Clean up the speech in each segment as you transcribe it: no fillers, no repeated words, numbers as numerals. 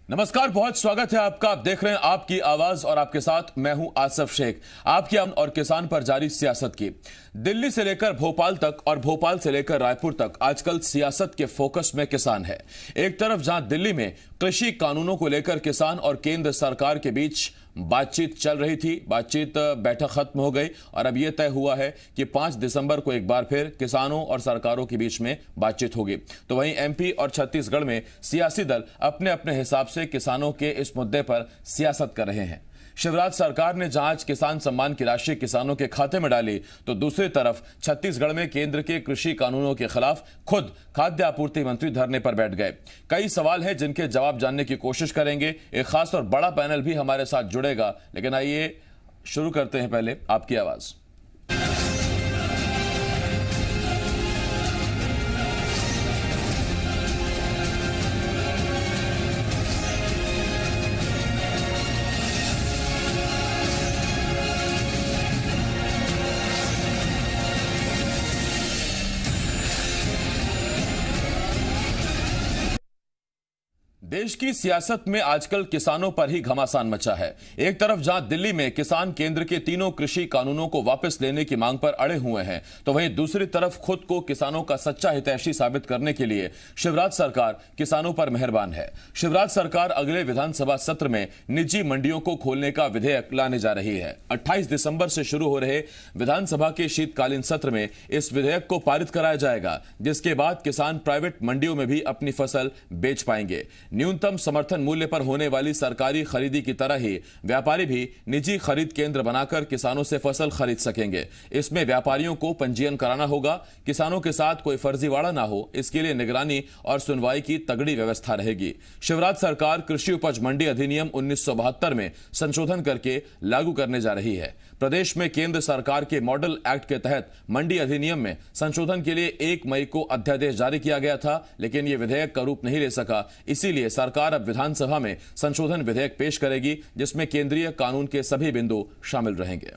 नमस्कार, बहुत स्वागत है आपका। आप देख रहे हैं आपकी आवाज और आपके साथ मैं हूं आसिफ शेख। आपकी और किसान पर जारी सियासत की दिल्ली से लेकर भोपाल तक और भोपाल से लेकर रायपुर तक आजकल सियासत के फोकस में किसान है। एक तरफ जहां दिल्ली में कृषि कानूनों को लेकर किसान और केंद्र सरकार के बीच बातचीत चल रही थी, बैठक खत्म हो गई और अब यह तय हुआ है कि 5 दिसंबर को एक बार फिर किसानों और सरकारों के बीच में बातचीत होगी। तो वहीं एमपी और छत्तीसगढ़ में सियासी दल अपने अपने हिसाब से किसानों के इस मुद्दे पर सियासत कर रहे हैं। शिवराज सरकार ने जहां आज किसान सम्मान की राशि किसानों के खाते में डाली, तो दूसरी तरफ छत्तीसगढ़ में केंद्र के कृषि कानूनों के खिलाफ खुद खाद्य आपूर्ति मंत्री धरने पर बैठ गए। कई सवाल हैं जिनके जवाब जानने की कोशिश करेंगे। एक खास और बड़ा पैनल भी हमारे साथ जुड़ेगा, लेकिन आइए शुरू करते हैं पहले आपकी आवाज। देश की सियासत में आजकल किसानों पर ही घमासान मचा है। एक तरफ जहां दिल्ली में किसान केंद्र के तीनों कृषि कानूनों को वापस लेने की मांग पर अड़े हुए हैं, तो वहीं दूसरी तरफ खुद को किसानों का सच्चा हितैषी साबित करने के लिए शिवराज सरकार किसानों पर मेहरबान है। शिवराज सरकार अगले विधानसभा सत्र में निजी मंडियों को खोलने का विधेयक लाने जा रही है। 28 दिसंबर से शुरू हो रहे विधानसभा के शीतकालीन सत्र में इस विधेयक को पारित कराया जाएगा, जिसके बाद किसान प्राइवेट मंडियों में भी अपनी फसल बेच पाएंगे। न्यूनतम समर्थन मूल्य पर होने वाली सरकारी खरीदी की तरह ही व्यापारी भी निजी खरीद केंद्र बनाकर किसानों से फसल खरीद सकेंगे। इसमें व्यापारियों को पंजीयन कराना होगा। किसानों के साथ कोई फर्जीवाड़ा ना हो, इसके लिए निगरानी और सुनवाई की तगड़ी व्यवस्था रहेगी। शिवराज सरकार कृषि उपज मंडी अधिनियम 1972 में संशोधन करके लागू करने जा रही है। प्रदेश में केंद्र सरकार के मॉडल एक्ट के तहत मंडी अधिनियम में संशोधन के लिए 1 मई को अध्यादेश जारी किया गया था, लेकिन यह विधेयक का रूप नहीं ले सका। इसीलिए सरकार अब विधानसभा में संशोधन विधेयक पेश करेगी, जिसमें केंद्रीय कानून के सभी बिंदु शामिल रहेंगे।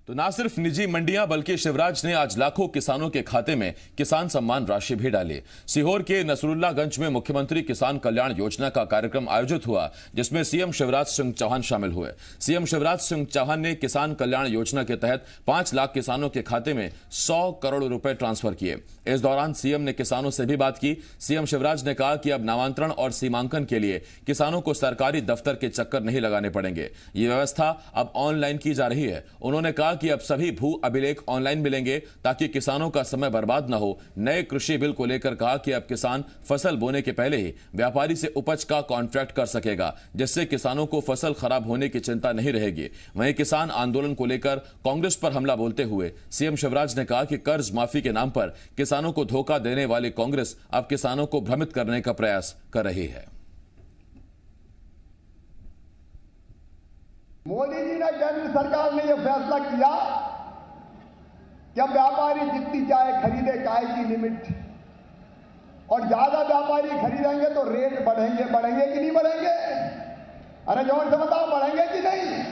तो ना सिर्फ निजी मंडियां बल्कि शिवराज ने आज लाखों किसानों के खाते में किसान सम्मान राशि भी डाली। सीहोर के नसरुल्लागंज में मुख्यमंत्री किसान कल्याण योजना का कार्यक्रम आयोजित हुआ, जिसमें सीएम शिवराज सिंह चौहान शामिल हुए। सीएम शिवराज सिंह चौहान ने किसान कल्याण योजना के तहत 5 लाख किसानों के खाते में 100 करोड़ रुपए ट्रांसफर किए। इस दौरान सीएम ने किसानों से भी बात की। सीएम शिवराज ने कहा कि अब नामांतरण और सीमांकन के लिए किसानों को सरकारी दफ्तर के चक्कर नहीं लगाने पड़ेंगे। ये व्यवस्था अब ऑनलाइन की जा रही है। उन्होंने कहा कि अब सभी भू अभिलेख ऑनलाइन मिलेंगे, ताकि किसानों का समय बर्बाद न हो। नए कृषि बिल को लेकर कहा कि अब किसान फसल बोने के पहले ही व्यापारी से उपज का कॉन्ट्रैक्ट कर सकेगा, जिससे किसानों को फसल खराब होने की चिंता नहीं रहेगी। वहीं किसान आंदोलन को लेकर कांग्रेस पर हमला बोलते हुए सीएम शिवराज ने कहा कि कर्ज माफी के नाम पर किसानों को धोखा देने वाली कांग्रेस अब किसानों को भ्रमित करने का प्रयास कर रही है। मोदी जी ने, केंद्र सरकार ने यह फैसला किया कि अब व्यापारी जितनी चाहे खरीदे, चाय की लिमिट, और ज्यादा व्यापारी खरीदेंगे तो रेट बढ़ेंगे कि नहीं बढ़ेंगे? अरे जोर से बताओ, बढ़ेंगे कि नहीं?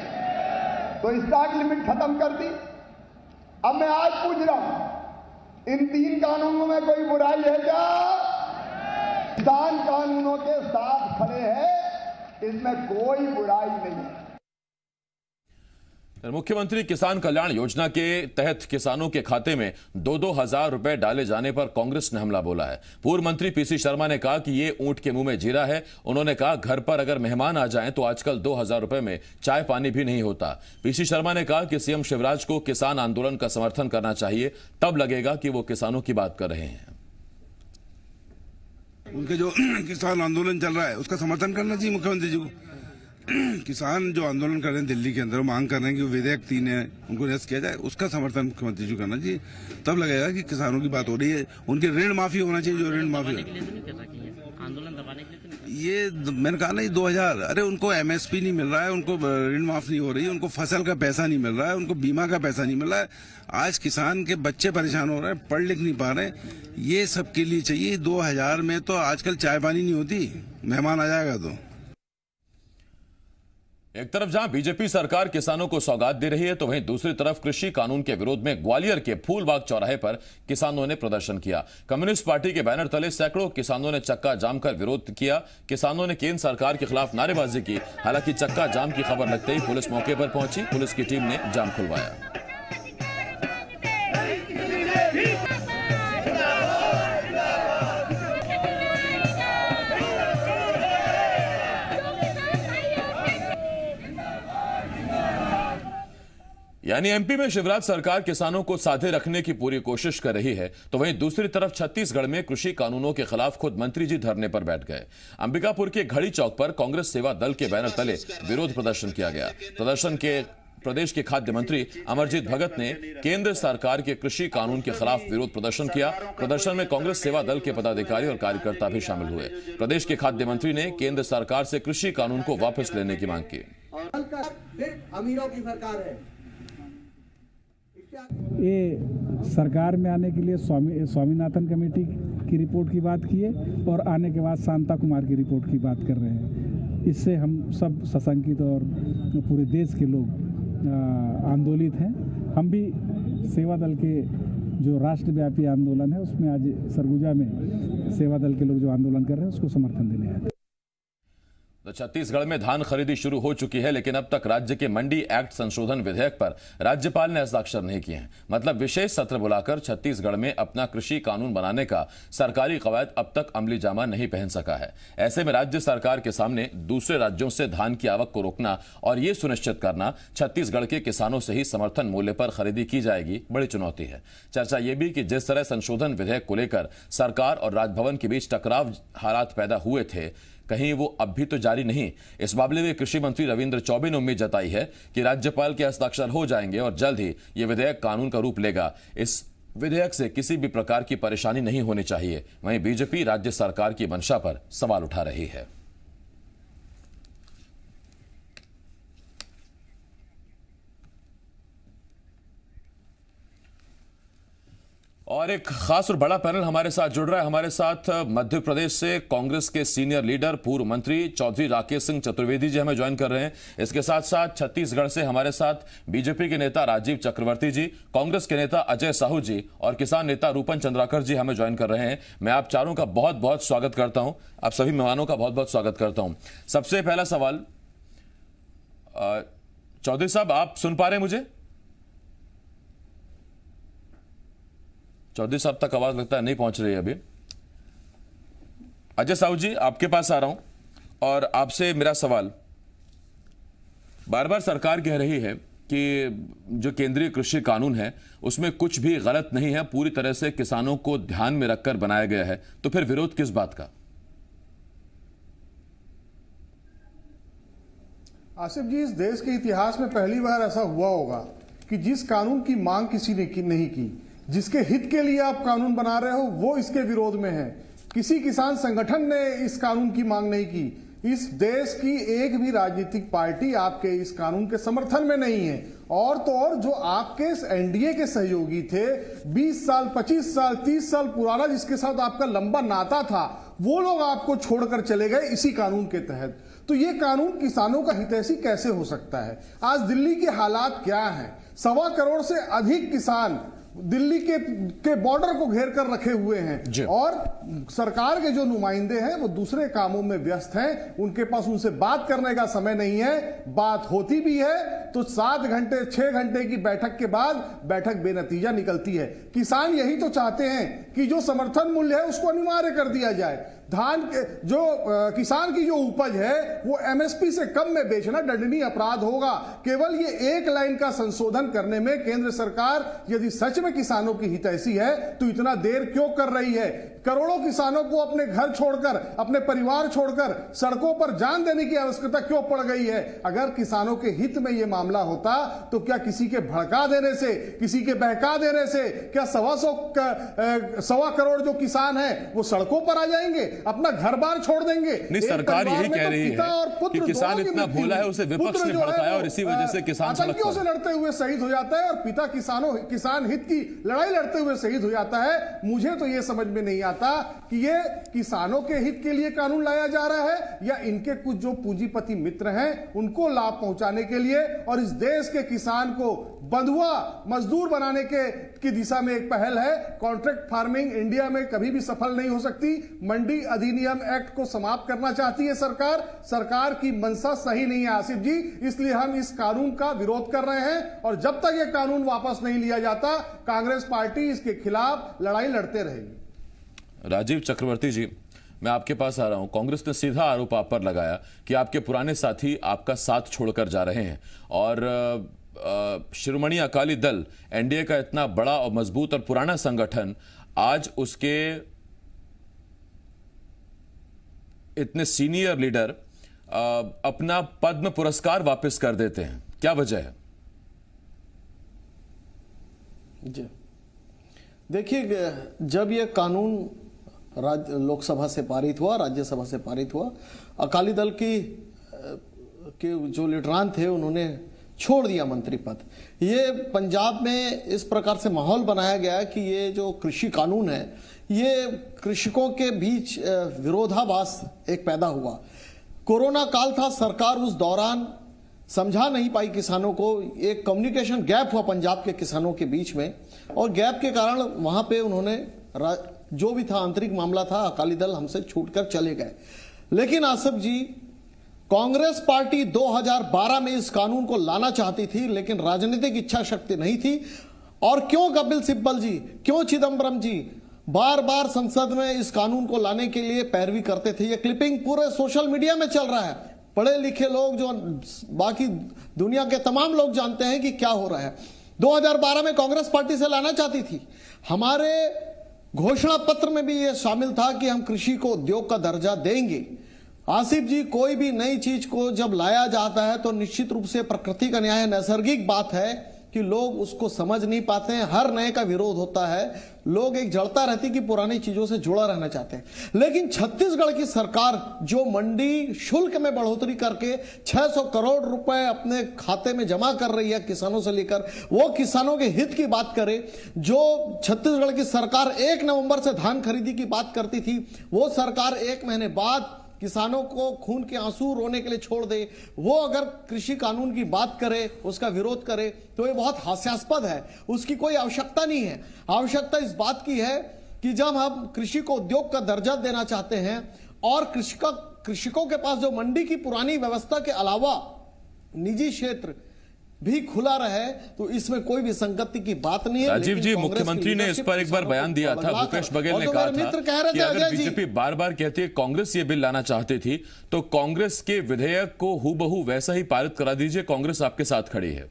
तो स्टॉक लिमिट खत्म कर दी। अब मैं आज पूछ रहा हूं, इन 3 कानूनों में कोई बुराई है क्या? किसान कानूनों के साथ खड़े हैं, इसमें कोई बुराई नहीं है। मुख्यमंत्री किसान कल्याण योजना के तहत किसानों के खाते में 2-2 हजार रुपए डाले जाने पर कांग्रेस ने हमला बोला है। पूर्व मंत्री पीसी शर्मा ने कहा कि ये ऊंट के मुंह में जीरा है। उन्होंने कहा, घर पर अगर मेहमान आ जाएं तो आजकल 2000 रुपए में चाय पानी भी नहीं होता। पीसी शर्मा ने कहा कि सीएम शिवराज को किसान आंदोलन का समर्थन करना चाहिए, तब लगेगा कि वो किसानों की बात कर रहे हैं। उनके जो किसान आंदोलन चल रहा है उसका समर्थन करना चाहिए मुख्यमंत्री जी को। किसान जो आंदोलन कर रहे हैं दिल्ली के अंदर, मांग कर रहे हैं कि विधेयक 3 है उनको निरस्त किया जाए, उसका समर्थन मुख्यमंत्री जी को करना चाहिए, तब लगेगा कि किसानों की बात हो रही है। उनके ऋण माफी होना चाहिए, जो ऋण माफी आंदोलन दबाने के लिए ये मैंने कहा ना, ये 2000, अरे उनको एमएसपी नहीं मिल रहा है, उनको ऋण माफ नहीं हो रही, उनको फसल का पैसा नहीं मिल रहा है, उनको बीमा का पैसा नहीं मिल रहा है। आज किसान के बच्चे परेशान हो रहे हैं, पढ़ लिख नहीं पा रहे। ये सबके लिए चाहिए। 2000 में तो आजकल चाय पानी नहीं होती, मेहमान आ जाएगा तो। एक तरफ जहां बीजेपी सरकार किसानों को सौगात दे रही है, तो वहीं दूसरी तरफ कृषि कानून के विरोध में ग्वालियर के फूलबाग चौराहे पर किसानों ने प्रदर्शन किया। कम्युनिस्ट पार्टी के बैनर तले सैकड़ों किसानों ने चक्का जाम कर विरोध किया। किसानों ने केंद्र सरकार के खिलाफ नारेबाजी की। हालांकि चक्का जाम की खबर लगते ही पुलिस मौके पर पहुंची। पुलिस की टीम ने जाम खुलवाया। यानी एमपी में शिवराज सरकार किसानों को साधे रखने की पूरी कोशिश कर रही है, तो वहीं दूसरी तरफ छत्तीसगढ़ में कृषि कानूनों के खिलाफ खुद मंत्री जी धरने पर बैठ गए। अंबिकापुर के घड़ी चौक पर कांग्रेस सेवा दल के बैनर तले विरोध प्रदर्शन किया गया। प्रदर्शन के प्रदेश के खाद्य मंत्री अमरजीत भगत ने केंद्र सरकार के कृषि कानून के खिलाफ विरोध प्रदर्शन किया। प्रदर्शन में कांग्रेस सेवा दल के पदाधिकारी और कार्यकर्ता भी शामिल हुए। प्रदेश के खाद्य मंत्री ने केंद्र सरकार से कृषि कानून को वापस लेने की मांग की। अमीरों की सरकार है। ये सरकार में आने के लिए स्वामीनाथन कमेटी की रिपोर्ट की बात की है और आने के बाद शांता कुमार की रिपोर्ट की बात कर रहे हैं। इससे हम सब सशंकित और पूरे देश के लोग आंदोलित हैं। हम भी सेवा दल के जो राष्ट्रव्यापी आंदोलन है उसमें आज सरगुजा में सेवा दल के लोग जो आंदोलन कर रहे हैं उसको समर्थन देने आए। तो छत्तीसगढ़ में धान खरीदी शुरू हो चुकी है, लेकिन अब तक राज्य के मंडी एक्ट संशोधन विधेयक पर राज्यपाल ने हस्ताक्षर नहीं किए हैं। मतलब विशेष सत्र बुलाकर छत्तीसगढ़ में अपना कृषि कानून बनाने का सरकारी कवायद अब तक अमली जामा नहीं पहन सका है। ऐसे में राज्य सरकार के सामने दूसरे राज्यों से धान की आवक को रोकना और ये सुनिश्चित करना छत्तीसगढ़ के किसानों से ही समर्थन मूल्य पर खरीदी की जाएगी बड़ी चुनौती है। चर्चा यह भी कि जिस तरह संशोधन विधेयक को लेकर सरकार और राजभवन के बीच टकराव हालात पैदा हुए थे, कहीं वो अब भी तो जारी नहीं। इस मामले में कृषि मंत्री रविंद्र चौबे ने उम्मीद जताई है कि राज्यपाल के हस्ताक्षर हो जाएंगे और जल्द ही ये विधेयक कानून का रूप लेगा। इस विधेयक से किसी भी प्रकार की परेशानी नहीं होनी चाहिए। वहीं बीजेपी राज्य सरकार की मंशा पर सवाल उठा रही है। और एक खास और बड़ा पैनल हमारे साथ जुड़ रहा है। हमारे साथ मध्य प्रदेश से कांग्रेस के सीनियर लीडर पूर्व मंत्री चौधरी राकेश सिंह चतुर्वेदी जी हमें ज्वाइन कर रहे हैं। इसके साथ साथ छत्तीसगढ़ से हमारे साथ बीजेपी के नेता राजीव चक्रवर्ती जी, कांग्रेस के नेता अजय साहू जी और किसान नेता रूपन चंद्राकर जी हमें ज्वाइन कर रहे हैं। मैं आप चारों का बहुत बहुत स्वागत करता हूं। आप सभी मेहमानों का बहुत बहुत स्वागत करता हूं। सबसे पहला सवाल, चौधरी साहब आप सुन पा रहे हैं मुझे? चौधरी साहब तक आवाज लगता है नहीं पहुंच रही है अभी। अजय साहू जी आपके पास आ रहा हूं और आपसे मेरा सवाल, बार बार सरकार कह रही है कि जो केंद्रीय कृषि कानून है उसमें कुछ भी गलत नहीं है, पूरी तरह से किसानों को ध्यान में रखकर बनाया गया है, तो फिर विरोध किस बात का? आसिफ जी, इस देश के इतिहास में पहली बार ऐसा हुआ होगा कि जिस कानून की मांग किसी ने नहीं की, जिसके हित के लिए आप कानून बना रहे हो, वो इसके विरोध में है। किसी किसान संगठन ने इस कानून की मांग नहीं की। इस देश की एक भी राजनीतिक पार्टी आपके इस कानून के समर्थन में नहीं है। और तो और जो आपके एनडीए के सहयोगी थे, 20 साल 25 साल 30 साल पुराना जिसके साथ आपका लंबा नाता था, वो लोग आपको छोड़कर चले गए इसी कानून के तहत। तो ये कानून किसानों का हितैषी कैसे हो सकता है? आज दिल्ली के हालात क्या हैं? 1.25 करोड़ से अधिक किसान दिल्ली के बॉर्डर को घेर कर रखे हुए हैं और सरकार के जो नुमाइंदे हैं वो दूसरे कामों में व्यस्त हैं। उनके पास उनसे बात करने का समय नहीं है। बात होती भी है तो 7 घंटे 6 घंटे की बैठक के बाद बैठक बेनतीजा निकलती है। किसान यही तो चाहते हैं कि जो समर्थन मूल्य है उसको अनिवार्य कर दिया जाए। धान के जो किसान की जो उपज है वो एमएसपी से कम में बेचना दंडनीय अपराध होगा। केवल ये एक लाइन का संशोधन करने में केंद्र सरकार यदि सच में किसानों की हितैषी है तो इतना देर क्यों कर रही है? करोड़ों किसानों को अपने घर छोड़कर, अपने परिवार छोड़कर सड़कों पर जान देने की आवश्यकता क्यों पड़ गई है? अगर किसानों के हित में यह मामला होता तो क्या किसी के भड़का देने से, किसी के बहका देने से क्या 1.25 करोड़ जो किसान हैं वो सड़कों पर आ जाएंगे, अपना घर बार छोड़ देंगे? नहीं, सरकार यही कह रही है कि किसान इतना भोला है, उसे विपक्ष ने भड़काया और इसी वजह से किसान आतंकियों से लड़ते हुए शहीद हो जाता है और पिता किसान हित की लड़ाई लड़ते हुए शहीद हो जाता है। मुझे तो यह समझ में नहीं आता कि ये किसानों के हित के लिए कानून लाया जा रहा है या इनके कुछ जो पूंजीपति मित्र हैं उनको लाभ पहुंचाने के लिए, और इस देश के किसान को बंधुआ मजदूर बनाने की दिशा में एक पहल है। कॉन्ट्रैक्ट फार्मिंग इंडिया में कभी भी सफल नहीं हो सकती। मंडी अधिनियम एक्ट को समाप्त करना चाहती है सरकार की मंशा सही नहीं है आसिफ जी, इसलिए हम इस कानून का विरोध कर रहे हैं और जब तक यह कानून वापस नहीं लिया जाता कांग्रेस पार्टी इसके खिलाफ लड़ाई लड़ते रहेगी। राजीव चक्रवर्ती जी, मैं आपके पास आ रहा हूं। कांग्रेस ने सीधा आरोप आप पर लगाया कि आपके पुराने साथी आपका साथ छोड़कर जा रहे हैं और शिरोमणि अकाली दल एनडीए का इतना बड़ा और मजबूत और पुराना संगठन आज उसके इतने सीनियर लीडर अपना पद्म पुरस्कार वापस कर देते हैं, क्या वजह है? जी देखिए, जब यह कानून लोकसभा से पारित हुआ, राज्यसभा से पारित हुआ, अकाली दल के जो लीडरान थे उन्होंने छोड़ दिया मंत्री पद। ये पंजाब में इस प्रकार से माहौल बनाया गया कि ये जो कृषि कानून है ये कृषकों के बीच विरोधाभास एक पैदा हुआ। कोरोना काल था, सरकार उस दौरान समझा नहीं पाई किसानों को, एक कम्युनिकेशन गैप हुआ पंजाब के किसानों के बीच में और गैप के कारण वहां पे उन्होंने जो भी था आंतरिक मामला था, अकाली दल हमसे छूटकर चले गए। लेकिन आसिफ जी, कांग्रेस पार्टी 2012 में इस कानून को लाना चाहती थी लेकिन राजनीतिक इच्छा शक्ति नहीं थी। और क्यों कपिल सिब्बल जी, क्यों चिदम्बरम जी बार बार संसद में इस कानून को लाने के लिए पैरवी करते थे? ये क्लिपिंग पूरे सोशल मीडिया में चल रहा है, पढ़े लिखे लोग जो बाकी दुनिया के तमाम लोग जानते हैं कि क्या हो रहा है। 2012 में कांग्रेस पार्टी से लाना चाहती थी, हमारे घोषणा पत्र में भी यह शामिल था कि हम कृषि को उद्योग का दर्जा देंगे। आसिफ जी, कोई भी नई चीज को जब लाया जाता है तो निश्चित रूप से प्रकृति का न्याय, नैसर्गिक बात है कि लोग उसको समझ नहीं पाते हैं, हर नए का विरोध होता है, लोग एक जड़ता रहती कि पुरानी चीजों से जुड़ा रहना चाहते हैं। लेकिन छत्तीसगढ़ की सरकार जो मंडी शुल्क में बढ़ोतरी करके 600 करोड़ रुपए अपने खाते में जमा कर रही है किसानों से लेकर, वो किसानों के हित की बात करे। जो छत्तीसगढ़ की सरकार 1 नवंबर से धान खरीदी की बात करती थी, वो सरकार 1 महीने बाद किसानों को खून के आंसू रोने के लिए छोड़ दे, वो अगर कृषि कानून की बात करे, उसका विरोध करे तो ये बहुत हास्यास्पद है। उसकी कोई आवश्यकता नहीं है। आवश्यकता इस बात की है कि जब हम कृषि को उद्योग का दर्जा देना चाहते हैं और कृषकों के पास जो मंडी की पुरानी व्यवस्था के अलावा निजी क्षेत्र भी खुला रहे तो इसमें कोई भी संगति की बात नहीं है। राजीव जी, मुख्यमंत्री ने इस पर एक बार बयान दिया था, भूपेश बघेल ने कहा था कि अगर बीजेपी बार बार कहती है कांग्रेस ये बिल लाना चाहती थी तो कांग्रेस के विधेयक को हूबहू वैसा ही पारित करा दीजिए, कांग्रेस आपके साथ खड़ी है।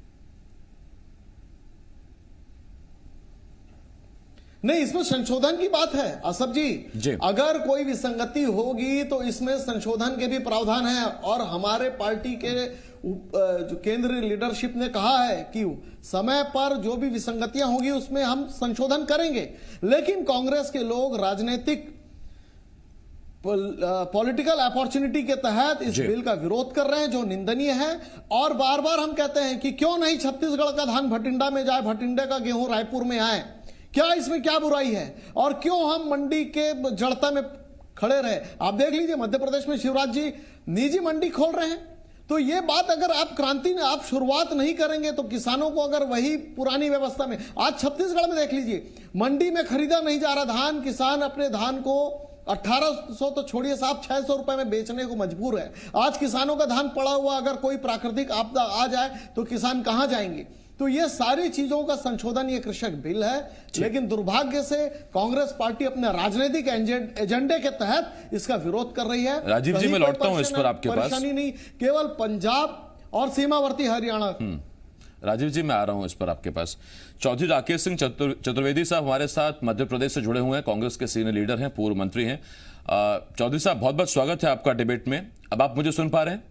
नहीं, इसमें संशोधन की बात है आसफ जी। अगर कोई विसंगति होगी तो इसमें संशोधन के भी प्रावधान है और हमारे पार्टी के जो केंद्रीय लीडरशिप ने कहा है कि समय पर जो भी विसंगतियां होगी उसमें हम संशोधन करेंगे। लेकिन कांग्रेस के लोग राजनीतिक पॉलिटिकल अपॉर्चुनिटी के तहत इस बिल का विरोध कर रहे हैं जो निंदनीय है। और बार बार हम कहते हैं कि क्यों नहीं छत्तीसगढ़ का धान भटिंडा में जाए, भटिंडे का गेहूं रायपुर में आए, क्या इसमें क्या बुराई है? और क्यों हम मंडी के जड़ता में खड़े रहे? आप देख लीजिए मध्य प्रदेश में शिवराज जी निजी मंडी खोल रहे हैं। तो ये बात अगर आप क्रांति में आप शुरुआत नहीं करेंगे तो किसानों को अगर वही पुरानी व्यवस्था में, आज छत्तीसगढ़ में देख लीजिए मंडी में खरीदा नहीं जा रहा धान, किसान अपने धान को 1800 तो छोड़िए साहब 600 रुपए में बेचने को मजबूर है। आज किसानों का धान पड़ा हुआ, अगर कोई प्राकृतिक आपदा आ जाए तो किसान कहां जाएंगे? तो ये सारी चीजों का संशोधन ये कृषक बिल है। लेकिन दुर्भाग्य से कांग्रेस पार्टी अपने राजनीतिक एजेंडे के तहत इसका विरोध कर रही है। राजीव जी, मैं लौटता हूं इस पर आपके पास। परेशानी नहीं केवल पंजाब और सीमावर्ती हरियाणा। राजीव जी, मैं आ रहा हूं इस पर आपके पास। चौधरी राकेश सिंह चतुर्वेदी साहब हमारे साथ मध्य प्रदेश से जुड़े हुए हैं, कांग्रेस के सीनियर लीडर हैं, पूर्व मंत्री हैं। चौधरी साहब, बहुत बहुत स्वागत है आपका डिबेट में। अब आप मुझे सुन पा रहे हैं?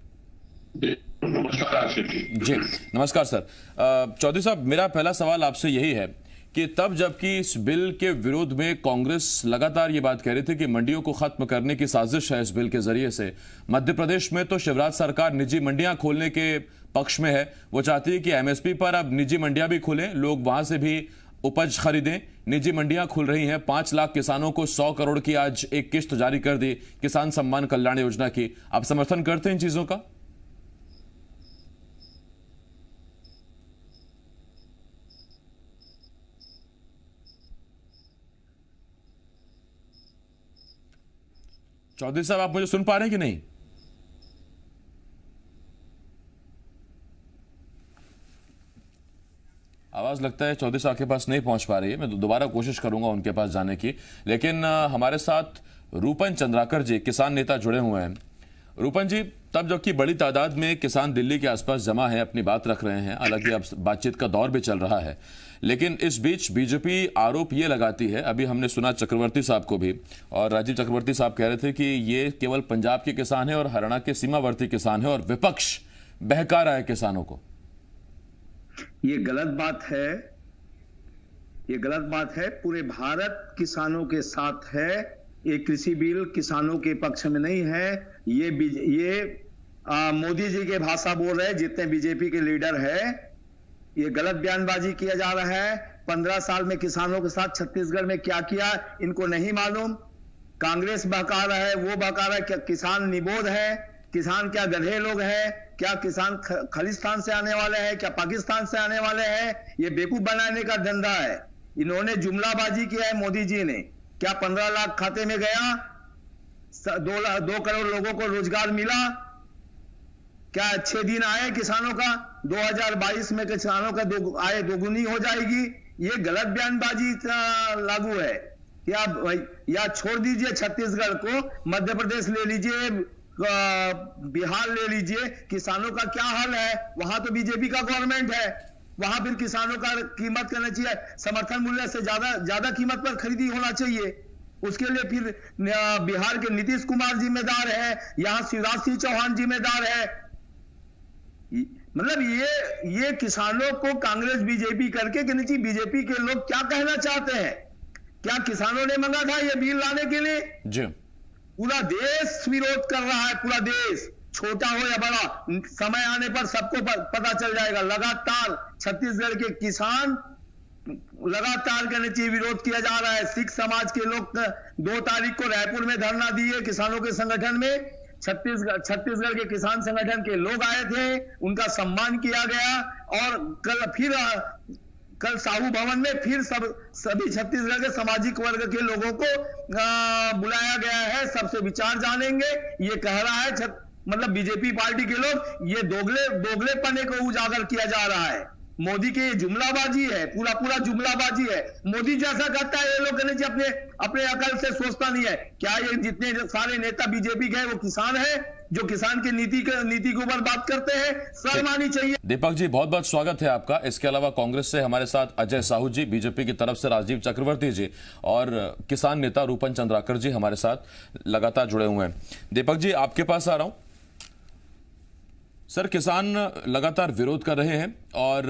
जी नमस्कार सर। चौधरी साहब, मेरा पहला सवाल आपसे यही है कि तब जबकि इस बिल के विरोध में कांग्रेस लगातार ये बात कह रही थी कि मंडियों को खत्म करने की साजिश है इस बिल के जरिए से, मध्य प्रदेश में तो शिवराज सरकार निजी मंडियां खोलने के पक्ष में है। वो चाहती है कि एमएसपी पर अब निजी मंडियां भी खुलें, लोग वहां से भी उपज खरीदें। निजी मंडियां खुल रही हैं। 5 लाख किसानों को 100 करोड़ की आज एक किस्त जारी कर दी किसान सम्मान कल्याण योजना की। आप समर्थन करते हैं इन चीजों का? चौधरी साहब, आप मुझे सुन पा रहे हैं कि नहीं? आवाज लगता है चौधरी साहब के पास नहीं पहुंच पा रही है। मैं दोबारा कोशिश करूंगा उनके पास जाने की। लेकिन हमारे साथ रूपन चंद्राकर जी, किसान नेता, जुड़े हुए हैं। रूपन जी, तब जबकि बड़ी तादाद में किसान दिल्ली के आसपास जमा है, अपनी बात रख रहे हैं, हालांकि अब बातचीत का दौर भी चल रहा है, लेकिन इस बीच बीजेपी आरोप ये लगाती है, अभी हमने सुना चक्रवर्ती साहब को भी, और राजीव चक्रवर्ती साहब कह रहे थे कि ये केवल पंजाब के किसान है और हरियाणा के सीमावर्ती किसान है और विपक्ष बहका रहा है किसानों को। ये गलत बात है, ये गलत बात है। पूरे भारत किसानों के साथ है। ये कृषि बिल किसानों के पक्ष में नहीं है। ये मोदी जी के भाषा बोल रहे हैं जितने बीजेपी के लीडर है। ये गलत बयानबाजी किया जा रहा है। 15 साल में किसानों के साथ छत्तीसगढ़ में क्या किया इनको नहीं मालूम। कांग्रेस बहका रहा है, वो बहका रहा है। क्या किसान निबोध है? किसान क्या गधे लोग हैं? क्या किसान खालिस्तान से आने वाले हैं? क्या पाकिस्तान से आने वाले हैं? ये बेवकूफ बनाने का धंधा है। इन्होंने जुमलाबाजी किया है मोदी जी ने। क्या 15 लाख खाते में गया? 2 करोड़ लोगों को रोजगार मिला? क्या अच्छे दिन आए किसानों का? 2022 में किसानों का आय दोगुनी हो जाएगी। ये गलत बयानबाजी लागू है। या छोड़ दीजिए छत्तीसगढ़ को, मध्य प्रदेश ले लीजिए, बिहार ले लीजिए, किसानों का क्या हाल है? वहां तो बीजेपी का गवर्नमेंट है। वहां फिर किसानों का कीमत करना चाहिए, समर्थन मूल्य से ज्यादा कीमत पर खरीदी होना चाहिए। उसके लिए फिर बिहार के नीतीश कुमार जिम्मेदार है, यहां शिवराज सिंह चौहान जिम्मेदार है। मतलब ये किसानों को कांग्रेस बीजेपी करके कहनी चाहिए बीजेपी के लोग क्या कहना चाहते हैं। क्या किसानों ने मांगा था ये बिल लाने के लिए? जी, पूरा देश विरोध कर रहा है, पूरा देश, छोटा हो या बड़ा। समय आने पर सबको पता चल जाएगा। लगातार छत्तीसगढ़ के किसान लगातार कहने चाहिए विरोध किया जा रहा है। सिख समाज के लोग 2 तारीख को रायपुर में धरना दिए किसानों के संगठन में। छत्तीसगढ़ के किसान संगठन के लोग आए थे, उनका सम्मान किया गया। और कल साहू भवन में फिर सभी छत्तीसगढ़ के सामाजिक वर्ग के लोगों को बुलाया गया है। सबसे विचार जानेंगे। ये कह रहा है मतलब बीजेपी पार्टी के लोग, ये दोगलेपने को उजागर किया जा रहा है। मोदी के ये जुमलाबाजी है, पूरा जुमलाबाजी है। मोदी जैसा करता है ये लोग कहने चाहिए अपने अकल से सोचता नहीं है। क्या ये जितने सारे नेता बीजेपी के वो किसान है जो किसान की नीति के ऊपर बात करते हैं? शर्म आनी चाहिए। दीपक जी, बहुत बहुत स्वागत है आपका। इसके अलावा कांग्रेस से हमारे साथ अजय साहू जी, बीजेपी की तरफ से राजीव चक्रवर्ती जी, और किसान नेता रूपन चंद्राकर जी हमारे साथ लगातार जुड़े हुए हैं। दीपक जी, आपके पास आ रहा हूं। सर, किसान लगातार विरोध कर रहे हैं और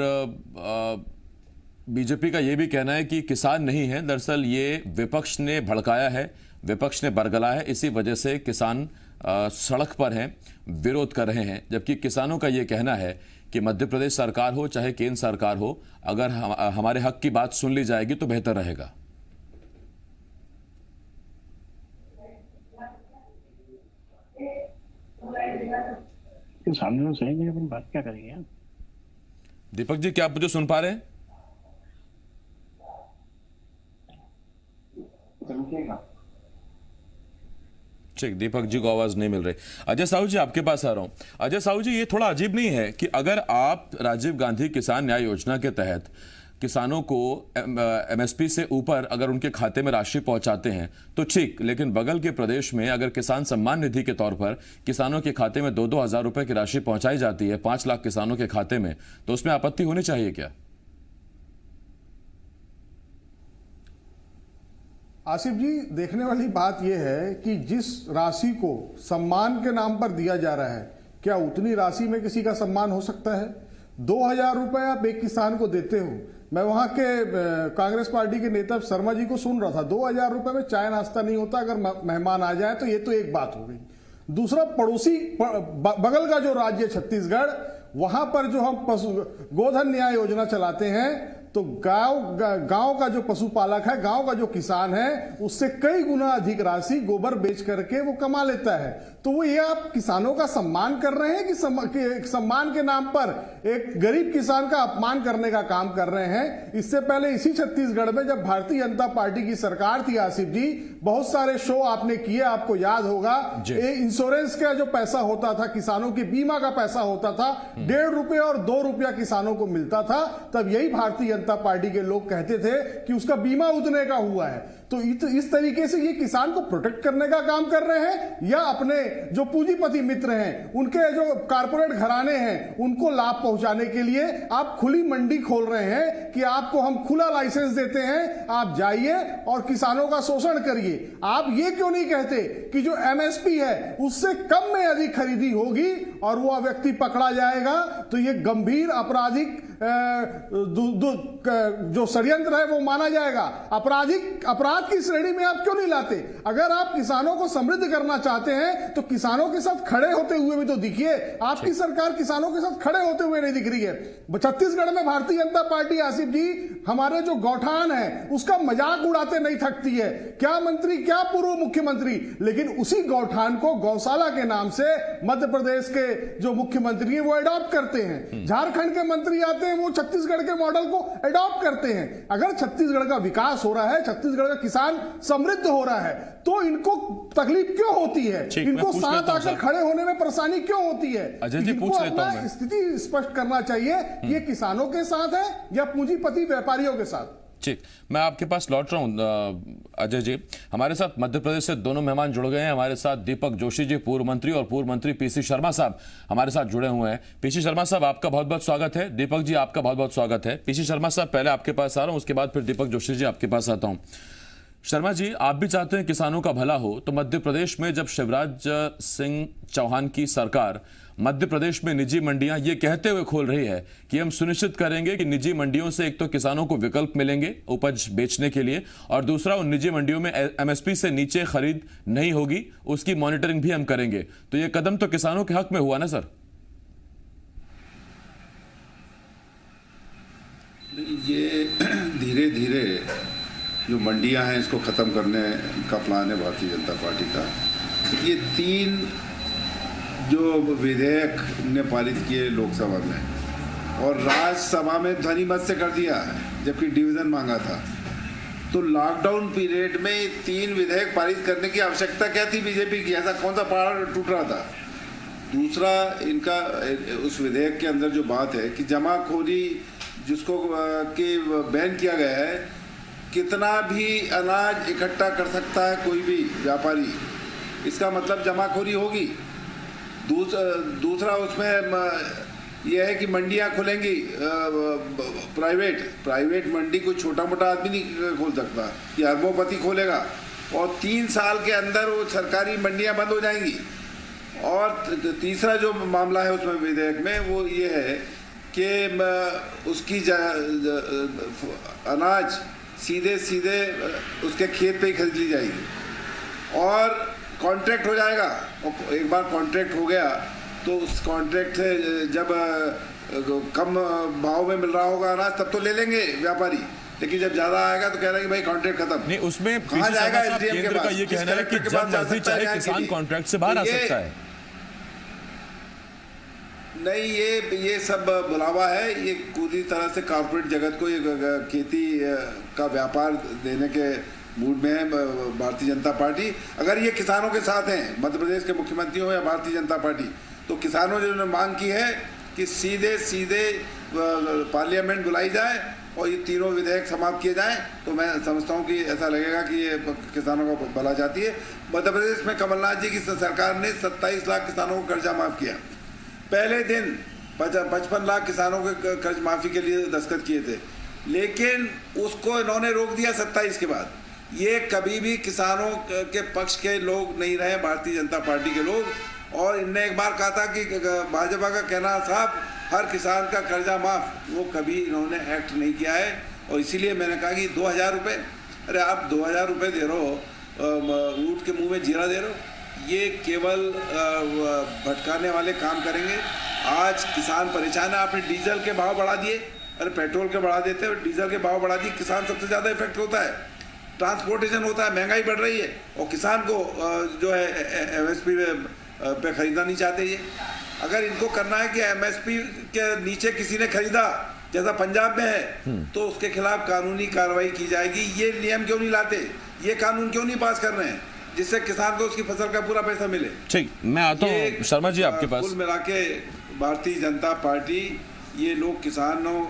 बीजेपी का यह भी कहना है कि किसान नहीं है, दरअसल ये विपक्ष ने भड़काया है, विपक्ष ने बरगलाया है, इसी वजह से किसान सड़क पर हैं, विरोध कर रहे हैं। जबकि किसानों का यह कहना है कि मध्य प्रदेश सरकार हो चाहे केंद्र सरकार हो, अगर हमारे हक की बात सुन ली जाएगी तो बेहतर रहेगा। सामने सही नहीं, अपन बात क्या करेंगे? दीपक जी, क्या आप मुझे सुन पा रहे हैं? ठीक, दीपक जी को आवाज नहीं मिल रही। अजय साहू जी, आपके पास आ रहा हूं। अजय साहू जी, ये थोड़ा अजीब नहीं है कि अगर आप राजीव गांधी किसान न्याय योजना के तहत किसानों को एमएसपी से ऊपर अगर उनके खाते में राशि पहुंचाते हैं तो ठीक, लेकिन बगल के प्रदेश में अगर किसान सम्मान निधि के तौर पर किसानों के खाते में 2-2 हज़ार रुपए की राशि पहुंचाई जाती है 5 लाख किसानों के खाते में, तो उसमें आपत्ति होनी चाहिए क्या? आसिफ जी, देखने वाली बात यह है कि जिस राशि को सम्मान के नाम पर दिया जा रहा है, क्या उतनी राशि में किसी का सम्मान हो सकता है? 2,000 रुपए आप एक किसान को देते हो। मैं वहां के कांग्रेस पार्टी के नेता शर्मा जी को सुन रहा था, 2,000 रुपए में चाय नाश्ता नहीं होता अगर मेहमान आ जाए, तो ये तो एक बात हो गई। दूसरा, पड़ोसी बगल का जो राज्य छत्तीसगढ़, वहां पर जो हम गोधन न्याय योजना चलाते हैं, तो गांव का जो पशुपालक है, गांव का जो किसान है, उससे कई गुना अधिक राशि गोबर बेच करके वो कमा लेता है। तो वो ये आप किसानों का सम्मान कर रहे हैं कि सम्मान के नाम पर एक गरीब किसान का अपमान करने का काम कर रहे हैं? इससे पहले इसी छत्तीसगढ़ में जब भारतीय जनता पार्टी की सरकार थी आसिफ जी, बहुत सारे शो आपने किए, आपको याद होगा। इंश्योरेंस का जो पैसा होता था, किसानों के बीमा का पैसा होता था, 1.5 रुपये और 2 रुपया किसानों को मिलता था। तब यही भारतीय जनता पार्टी के लोग कहते थे कि उसका बीमा उतने का हुआ है। तो इस तरीके से ये किसान को प्रोटेक्ट करने का काम कर रहे हैं, या अपने जो पूंजीपति मित्र हैं, उनके जो कारपोरेट घराने हैं, उनको लाभ पहुंचाने के लिए आप खुली मंडी खोल रहे हैं कि आपको हम खुला लाइसेंस देते हैं, आप जाइए और किसानों का शोषण करिए। आप ये क्यों नहीं कहते कि जो एमएसपी है उससे कम में यदि खरीदी होगी और वो व्यक्ति पकड़ा जाएगा तो ये गंभीर आपराधिक जो षड्यंत्र है वो माना जाएगा। अपराध की श्रेणी में आप क्यों नहीं लाते? अगर आप किसानों को समृद्ध करना चाहते हैं तो किसानों के साथ खड़े होते हुए भी तो दिखिए। आपकी सरकार किसानों के साथ खड़े होते हुए नहीं दिख रही है। छत्तीसगढ़ में भारतीय जनता पार्टी आसिफ जी हमारे जो गौठान है उसका मजाक उड़ाते नहीं थकती है, क्या मंत्री क्या पूर्व मुख्यमंत्री, लेकिन उसी गौठान को गौशाला के नाम से मध्य प्रदेश के जो मुख्यमंत्री है वो अडॉप्ट करते हैं। झारखंड के मंत्री आते हैं, वो छत्तीसगढ़ के मॉडल को अडॉप्ट करते हैं। अगर छत्तीसगढ़ का विकास हो रहा है, छत्तीसगढ़ का किसान समृद्ध हो रहा है, तो इनको तकलीफ क्यों होती है? इनको साथ आकर खड़े होने में परेशानी क्यों होती है? अजय जी, पूछ लेता हूं मैं। स्थिति स्पष्ट करना चाहिए कि ये किसानों के साथ है या पूंजीपति व्यापारियों के साथ। ठीक, मैं आपके पास लौट रहा हूं अजय जी। हमारे साथ मध्य प्रदेश से दोनों मेहमान जुड़ गए हैं। हमारे साथ दीपक जोशी जी, पूर्व मंत्री, और पूर्व मंत्री पीसी शर्मा साहब हमारे साथ जुड़े हुए हैं। पीसी शर्मा साहब, आपका बहुत बहुत स्वागत है। दीपक जी, आपका बहुत बहुत स्वागत है। पीसी शर्मा साहब, पहले आपके पास आ रहा हूं, उसके बाद फिर दीपक जोशी जी आपके पास आता हूं। शर्मा जी, आप भी चाहते हैं किसानों का भला हो, तो मध्य प्रदेश में जब शिवराज सिंह चौहान की सरकार मध्य प्रदेश में निजी मंडियां ये कहते हुए खोल रही है कि हम सुनिश्चित करेंगे कि निजी मंडियों से एक तो किसानों को विकल्प मिलेंगे उपज बेचने के लिए, और दूसरा उन निजी मंडियों में एमएसपी से नीचे खरीद नहीं होगी, उसकी मॉनिटरिंग भी हम करेंगे, तो ये कदम तो किसानों के हक में हुआ ना सर? ये धीरे धीरे जो मंडियां हैं इसको ख़त्म करने का प्लान है भारतीय जनता पार्टी का। ये 3 जो विधेयक ने पारित किए लोकसभा में और राज्यसभा में ध्वनि मत से कर दिया, जबकि डिवीज़न मांगा था, तो लॉकडाउन पीरियड में 3 विधेयक पारित करने की आवश्यकता क्या थी बीजेपी की? ऐसा कौन सा पहाड़ टूट रहा था? दूसरा, इनका उस विधेयक के अंदर जो बात है कि जमाखोरी जिसको कि बैन किया गया है, कितना भी अनाज इकट्ठा कर सकता है कोई भी व्यापारी, इसका मतलब जमाखोरी होगी। दूसरा उसमें यह है कि मंडियां खुलेंगी, प्राइवेट मंडी कोई छोटा मोटा आदमी नहीं खोल सकता, ये अरबोपति खोलेगा, और 3 साल के अंदर वो सरकारी मंडियां बंद हो जाएंगी। और तीसरा जो मामला है उसमें विधेयक में वो ये है कि उसकी अनाज सीधे उसके खेत पे ही खरीद ली जाएगी और कॉन्ट्रैक्ट हो जाएगा। और एक बार कॉन्ट्रैक्ट हो गया तो उस कॉन्ट्रैक्ट से जब कम भाव में मिल रहा होगा अनाज तब तो ले लेंगे व्यापारी, लेकिन जब ज्यादा आएगा तो कह रहा है कि भाई कॉन्ट्रैक्ट खत्म। नहीं, उसमें कहाँ जाएगा? केंद्र का ये कहना है कि जब मर्जी चाहे किसान कॉन्ट्रैक्ट से बाहर आ सकता है। नहीं, ये सब बुलावा है, ये पूरी तरह से कॉर्पोरेट जगत को ये खेती का व्यापार देने के मूड में है भारतीय जनता पार्टी। अगर ये किसानों के साथ हैं, मध्य प्रदेश के मुख्यमंत्री हो या भारतीय जनता पार्टी, तो किसानों ने मांग की है कि सीधे पार्लियामेंट बुलाई जाए और ये तीनों विधेयक समाप्त किए जाएं तो मैं समझता हूं कि ऐसा लगेगा कि ये किसानों का भला चाहती है। मध्य प्रदेश में कमलनाथ जी की सरकार ने 27 लाख किसानों को कर्जा माफ किया। पहले दिन 55 लाख किसानों के कर्ज माफी के लिए दस्तखत किए थे, लेकिन उसको इन्होंने रोक दिया 27 के बाद। ये कभी भी किसानों के पक्ष के लोग नहीं रहे, भारतीय जनता पार्टी के लोग। और इनने एक बार कहा था कि भाजपा का कहना साहब हर किसान का कर्जा माफ, वो कभी इन्होंने एक्ट नहीं किया है। और इसीलिए मैंने कहा कि 2000 रुपये, अरे आप 2000 रुपये दे रहे हो, ऊँट के मुंह में जीरा दे रहे हो, ये केवल भटकाने वाले काम करेंगे। आज किसान परेशान है, आपने डीजल के भाव बढ़ा दिए, अरे पेट्रोल के बढ़ा देते हो, डीजल के भाव बढ़ा दिए, किसान सबसे ज़्यादा इफेक्ट होता है, ट्रांसपोर्टेशन होता है, महंगाई बढ़ रही है और किसान को जो है एमएसपी पे खरीदना नहीं चाहते। ये अगर इनको करना है कि एमएसपी के नीचे किसी ने खरीदा जैसा पंजाब में है तो उसके खिलाफ कानूनी कार्रवाई की जाएगी। ये नियम क्यों नहीं लाते, ये कानून क्यों नहीं पास कर रहे हैं जिससे किसान को उसकी फसल का पूरा पैसा मिले। ठीक, मैं आता हूँ शर्मा जी आपके पास। कुल मिला के भारतीय जनता पार्टी ये लोग किसानों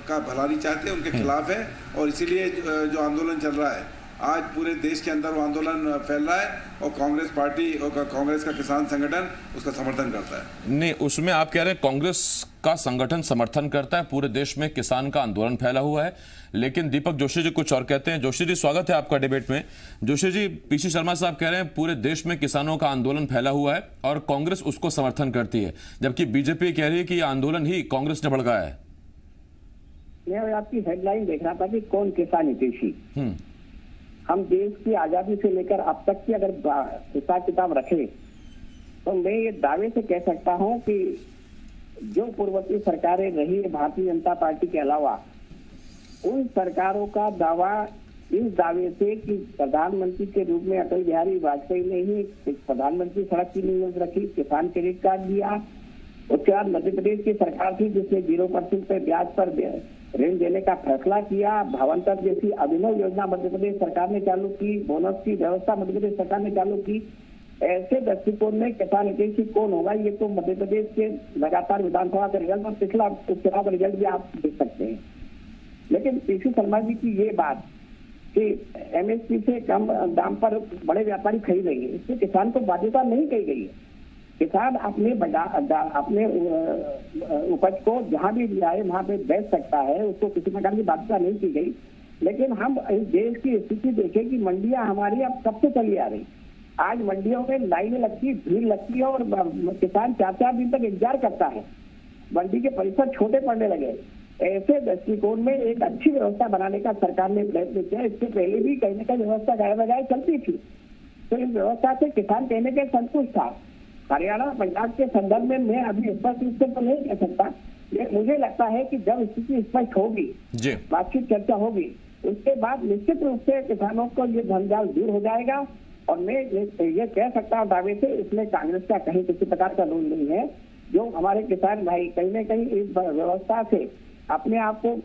का भला नहीं चाहते, उनके खिलाफ है और इसीलिए जो आंदोलन चल रहा है आज पूरे देश के अंदर वो आंदोलन फैल रहा है और कांग्रेस पार्टी और कांग्रेस का किसान संगठन उसका समर्थन करता है। नहीं, उसमें आप कह रहे हैं कांग्रेस का संगठन समर्थन करता है, पूरे देश में किसान का आंदोलन फैला हुआ है, लेकिन दीपक जोशी जी कुछ और कहते हैं। जोशी जी स्वागत है आपका डिबेट में। जोशी जी, पीसी शर्मा साहब कह रहे हैं पूरे देश में किसानों का आंदोलन फैला हुआ है और कांग्रेस उसको समर्थन करती है, जबकि बीजेपी कह रही है कि यह आंदोलन ही कांग्रेस ने भड़काया है। मैं आपकी हेडलाइन देख रहा था कि कौन किसान हितैषी। हम देश की आजादी से लेकर अब तक की अगर हिसाब किताब रखें तो मैं ये दावे से कह सकता हूं कि जो पूर्ववर्ती सरकारें रही भारतीय जनता पार्टी के अलावा, उन सरकारों का दावा इस दावे से कि प्रधानमंत्री के रूप में अटल बिहारी वाजपेयी ने ही प्रधानमंत्री सड़क की नींव रखी, किसान क्रेडिट कार्ड दिया। उसके बाद मध्य प्रदेश की सरकार थी जिसने 0% पे ब्याज पर ऋण देने का फैसला किया। भावांतर जैसी अभिनव योजना मध्य प्रदेश सरकार ने चालू की, बोनस की व्यवस्था मध्य प्रदेश सरकार ने चालू की। ऐसे दृष्टिकोण में किसान हितैषी कौन होगा, ये तो मध्य प्रदेश के लगातार विधानसभा का रिजल्ट और पिछला उपचुनाव का रिजल्ट भी आप देख सकते हैं। लेकिन पीसी शर्मा जी की ये बात कि एमएसपी से कम दाम पर बड़े व्यापारी खरीद रही है, इससे किसान को बाध्यता नहीं कही गई है। किसान अपने उपज को जहां भी जाए वहां पे बेच सकता है, उसको किसी प्रकार की बाध्यता नहीं की गई। लेकिन हम इस देश की स्थिति देखें कि मंडियां हमारी अब कब से चली आ रही। आज मंडियों में लाइनें लगती, भीड़ लगती है और किसान 4-4 दिन तक इंतजार करता है। मंडी के परिसर छोटे पड़ने लगे। ऐसे दृष्टिकोण में एक अच्छी व्यवस्था बनाने का सरकार ने प्रयत्न किया। इससे पहले भी कहीं ना कहीं व्यवस्था गाय बगाए चलती थी, तो इस व्यवस्था से किसान कहने के संतुष्ट था। हरियाणा पंजाब के संदर्भ में मैं अभी स्पष्ट रूप से तो नहीं कह सकता, मुझे लगता है कि जब स्थिति स्पष्ट होगी, बातचीत चर्चा होगी, उसके बाद निश्चित रूप से किसानों को ये जंजाल दूर हो जाएगा। और मैं ये कह सकता हूँ दावे से, इसमें कांग्रेस का कहीं किसी प्रकार का रोल नहीं है। जो हमारे किसान भाई कहीं न कहीं इस व्यवस्था से अपने आप को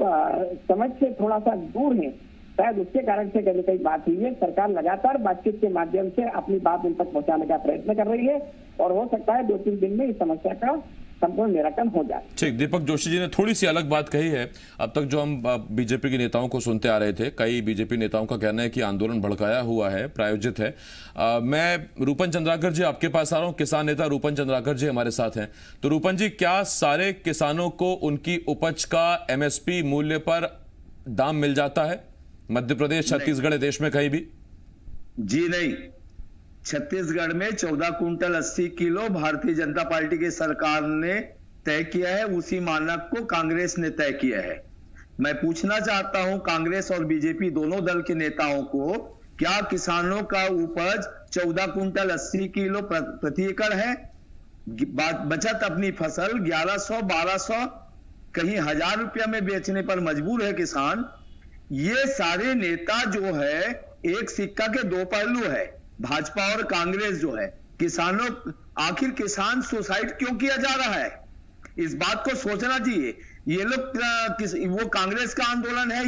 समझ से थोड़ा सा दूर है, शायद उसके कारण से कहीं कहीं बात हुई है। सरकार लगातार बातचीत के माध्यम से अपनी बात उन तक पहुंचाने का प्रयत्न कर रही है और हो सकता है 2-3 दिन में इस समस्या का संपूर्ण निराकरण हो जाए। ठीक, दीपक जोशी जी ने थोड़ी सी अलग बात कही है। अब तक जो हम बीजेपी के नेताओं को सुनते आ रहे थे, कई बीजेपी नेताओं का कहना है कि आंदोलन भड़काया हुआ है, प्रायोजित है। मैं रूपन चंद्राकर जी आपके पास आ रहा हूं। किसान नेता रूपन चंद्राकर जी हमारे साथ हैं। तो रूपन जी, क्या सारे किसानों को उनकी उपज का एमएसपी मूल्य पर दाम मिल जाता है मध्य प्रदेश, छत्तीसगढ़, देश में कहीं भी? जी नहीं। छत्तीसगढ़ में 14 quintal 80 kilo Bharatiya Janata party की सरकार ने तय किया है, उसी मानक को कांग्रेस ने तय किया है। मैं पूछना चाहता हूं कांग्रेस और बीजेपी दोनों दल के नेताओं को, क्या किसानों का उपज 14 कुंटल 80 किलो प्रति एकड़ है? बचत अपनी फसल 1100-1200 कहीं 1000 रुपया में बेचने पर मजबूर है किसान। ये सारे नेता जो है एक सिक्का के दो पहलू है, भाजपा और कांग्रेस जो है। किसानों, आखिर किसान सुसाइड क्यों किया जा रहा है, इस बात को सोचना चाहिए। ये लोग वो कांग्रेस का आंदोलन है,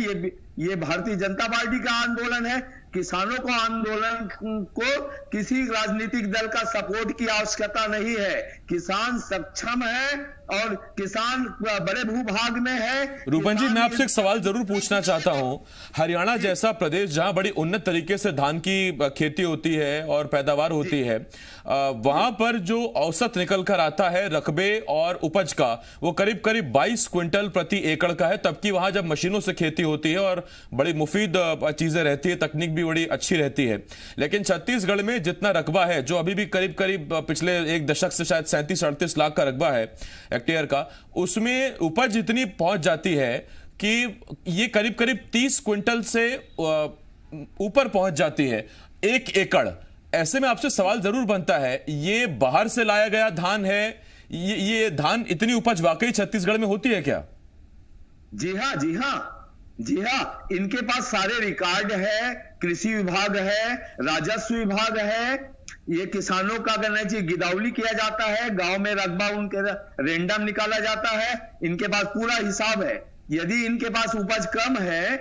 ये भारतीय जनता पार्टी का आंदोलन है। किसानों को आंदोलन को किसी राजनीतिक दल का सपोर्ट की आवश्यकता नहीं है। किसान सक्षम है और किसान बड़े भूभाग में है। रूपन जी, मैं आपसे एक सवाल जरूर पूछना चाहता हूं। हरियाणा जैसा प्रदेश जहां बड़ी उन्नत तरीके से धान की खेती होती है और पैदावार होती है, वहां पर जो औसत निकल कर आता है रकबे और उपज का, वो करीब करीब 22 क्विंटल प्रति एकड़ का है। तबकि वहां जब मशीनों से खेती होती है और बड़ी मुफीद चीजें रहती है, तकनीक भी बड़ी अच्छी रहती है। लेकिन छत्तीसगढ़ में जितना रकबा है, जो अभी भी करीब करीब पिछले एक दशक से शायद 37-38 लाख का रकबा है हेक्टेयर का, उसमें उपज इतनी पहुंच जाती है कि ये करीब करीब 30 क्विंटल से ऊपर पहुंच जाती है 1 एकड़। ऐसे में आपसे सवाल जरूर बनता है, ये बाहर से लाया गया धान है? ये धान इतनी उपज वाकई छत्तीसगढ़ में होती है क्या? जी हाँ, जी हाँ, जी हाँ, इनके पास सारे रिकॉर्ड है, कृषि विभाग है, राजस्व विभाग है। ये किसानों का कहना चाहिए गिदावली किया जाता है, गांव में रकबा उनके रेंडम निकाला जाता है, इनके पास पूरा हिसाब है। यदि इनके पास उपज कम है,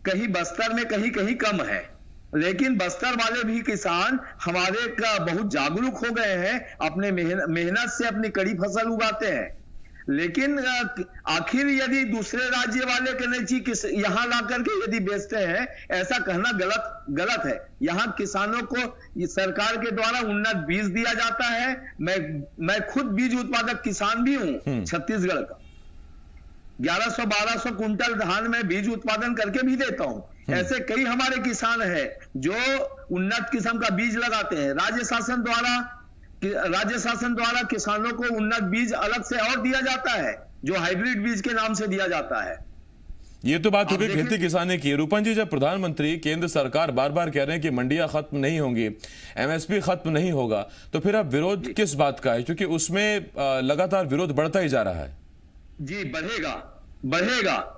कहीं बस्तर में कहीं कहीं कम है, लेकिन बस्तर वाले भी किसान हमारे का बहुत जागरूक हो गए हैं, अपने मेहनत से अपनी कड़ी फसल उगाते हैं। लेकिन आखिर यदि दूसरे राज्य वाले कहने चाहिए यहां ला करके यदि बेचते हैं, ऐसा कहना गलत है। यहां किसानों को सरकार के द्वारा उन्नत बीज दिया जाता है। मैं खुद बीज उत्पादक किसान भी हूं छत्तीसगढ़ का। 1100-1200 कुंटल धान में बीज उत्पादन करके भी देता हूं। ऐसे कई हमारे किसान हैं जो उन्नत किस्म का बीज लगाते हैं। राज्य शासन द्वारा किसानों को उन्नत बीज अलग से और दिया जाता है, जो हाइब्रिड बीज के नाम से दिया जाता है। ये तो बात हो गई खेती किसानी की। रूपन जी, जब प्रधानमंत्री केंद्र सरकार बार बार कह रहे हैं कि मंडियां खत्म नहीं होंगी, एमएसपी खत्म नहीं होगा, तो फिर अब विरोध किस बात का है? क्योंकि उसमें लगातार विरोध बढ़ता ही जा रहा है। जी, बढ़ेगा।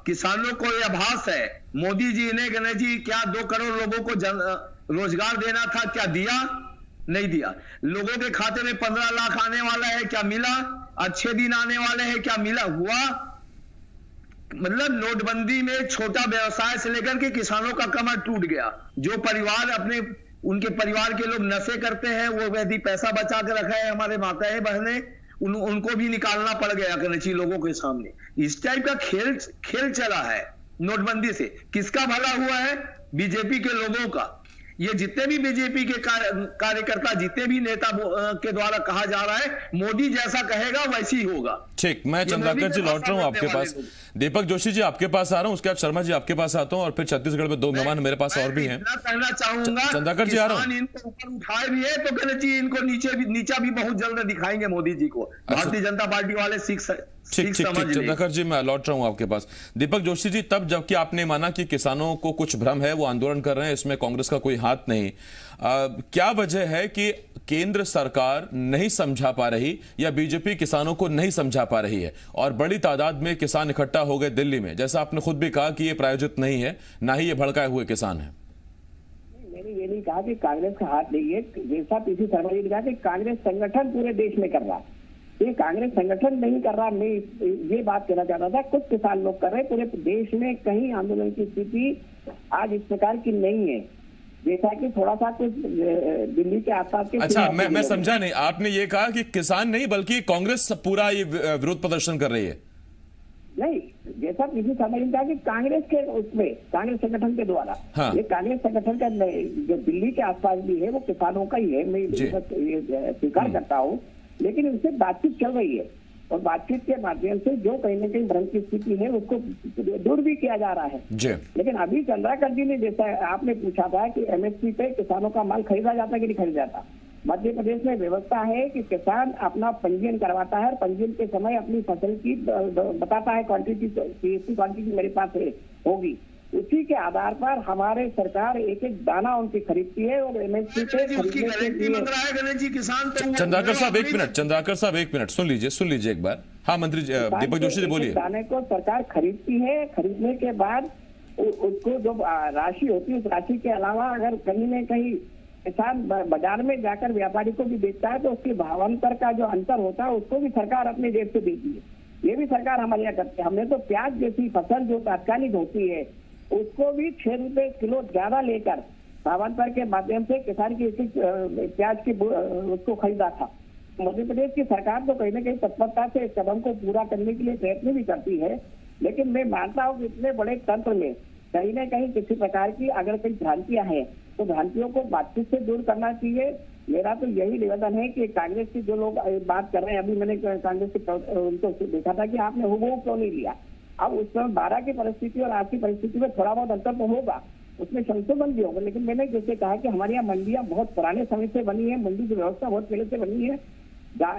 किसानों को यह आभास है, मोदी जी ने कहने जी क्या 2 करोड़ लोगों को रोजगार देना था, क्या दिया? नहीं दिया। लोगों के खाते में 15 लाख आने वाला है, क्या मिला? अच्छे दिन आने वाले हैं, क्या मिला? हुआ? मतलब नोटबंदी में छोटा व्यवसाय से लेकर के किसानों का कमर टूट गया। जो परिवार उनके परिवार के लोग नशे करते हैं, वो यदि पैसा बचा के रखा है, हमारे माताएं बहनें, उनको भी निकालना पड़ गया कहना चाहिए लोगों के सामने। इस टाइप का खेल चला है नोटबंदी से। किसका भला हुआ है? बीजेपी के लोगों का। ये जितने भी बीजेपी के कार्यकर्ता, जितने भी नेता के द्वारा कहा जा रहा है, मोदी जैसा कहेगा वैसे ही होगा। ठीक, मैं चंद्राकर जी लौट रहा हूं आपके पास। दीपक जोशी जी आपके पास आ रहा हूं, उसके बाद शर्मा जी आपके पास आता हूं, और फिर छत्तीसगढ़ में 2 मेहमान मेरे पास और भी हैं। कहना चाहूंगा चंद्राकर जी आ रहा हूं। इनको ऊपर उठाए भी है तो कहना चाहिए इनको नीचा भी बहुत जल्द दिखाएंगे मोदी जी को। भारतीय जनता पार्टी वाले ठीक, चंद्राकर जी मैं लौट रहा हूं आपके पास। दीपक जोशी जी, तब जबकि आपने माना कि किसानों को कुछ भ्रम है, वो आंदोलन कर रहे हैं, इसमें कांग्रेस का कोई हाथ नहीं, क्या वजह है कि केंद्र सरकार नहीं समझा पा रही या बीजेपी किसानों को नहीं समझा पा रही है, और बड़ी तादाद में किसान इकट्ठा हो गए दिल्ली में? जैसा आपने खुद भी कहा कि ये प्रायोजित नहीं है, ना ही ये भड़काए हुए किसान है। मैंने ये नहीं कहा कि कांग्रेस का हाथ नहीं है। जैसा पीसी शर्मा जी ने कहा कि कांग्रेस संगठन पूरे देश में कर रहा है, ये कांग्रेस संगठन नहीं कर रहा। मैं ये बात कहना चाहता था, कुछ किसान लोग कर रहे, पूरे देश में कहीं आंदोलन की स्थिति आज इस प्रकार की नहीं है। जैसा कि थोड़ा सा कुछ दिल्ली के आसपास के। अच्छा, मैं समझा नहीं, आपने ये कहा कि किसान नहीं बल्कि कांग्रेस पूरा ये विरोध प्रदर्शन कर रही है? नहीं, जैसा पीसी शर्मा जी ने कहा कि कांग्रेस के उसमें, कांग्रेस संगठन के द्वारा। हाँ। ये कांग्रेस संगठन का जो दिल्ली के आसपास भी है वो किसानों का ही है, मैं स्वीकार करता हूँ। लेकिन उनसे बातचीत चल रही है, और बातचीत के माध्यम से जो कहीं ना कहीं भ्रम की स्थिति है उसको दूर भी किया जा रहा है। लेकिन अभी चंद्राकर जी ने, जैसा आपने पूछा था कि एमएसपी पे किसानों का माल खरीदा जाता है कि नहीं खरीदा जाता, मध्य प्रदेश में व्यवस्था है कि किसान अपना पंजीयन करवाता है, और पंजीयन के समय अपनी फसल की बताता है क्वांटिटी मेरे पास होगी। उसी के आधार पर हमारे सरकार एक एक दाना उनकी खरीदती है, और एमएसपी पे चंद्राकर साहब एक मिनट सुन लीजिए एक बार। हाँ मंत्री दीपक जोशी जी बोलिए। दाने को सरकार खरीदती है, खरीदने के बाद उसको जो राशि होती है, उस राशि के अलावा अगर कहीं न कहीं किसान बाजार में जाकर व्यापारी को भी बेचता है तो उसके भावांतर का जो अंतर होता है उसको भी सरकार अपने जेब से देती है। ये भी सरकार हमारे यहाँ करती है। हमने तो प्याज जैसी फसल जो तात्कालिक होती है उसको भी 6 रुपए किलो ज्यादा लेकर भावांतर के माध्यम से किसान की एक प्याज की उसको खरीदा था। मध्य प्रदेश की सरकार तो कहीं ना कहीं तत्परता से इस कदम को पूरा करने के लिए प्रयत्न भी करती है, लेकिन मैं मानता हूँ कि इतने बड़े तंत्र में कहीं ना कहीं किसी प्रकार की अगर कोई भ्रांतियां हैं तो भ्रांतियों को बातचीत से दूर करना चाहिए। मेरा तो यही निवेदन है कि कांग्रेस के जो लोग बात कर रहे हैं, अभी मैंने कांग्रेस के उनको देखा था कि आपने हुबहू क्यों नहीं लिया। अब उस समय 12 की परिस्थिति और आज की परिस्थिति में थोड़ा बहुत अंतर तो होगा, उसमें संशोधन भी होगा, लेकिन मैंने जैसे कहा कि हमारे यहाँ मंडियां बहुत पुराने समय से बनी है, मंडी की व्यवस्था बहुत पहले से बनी है।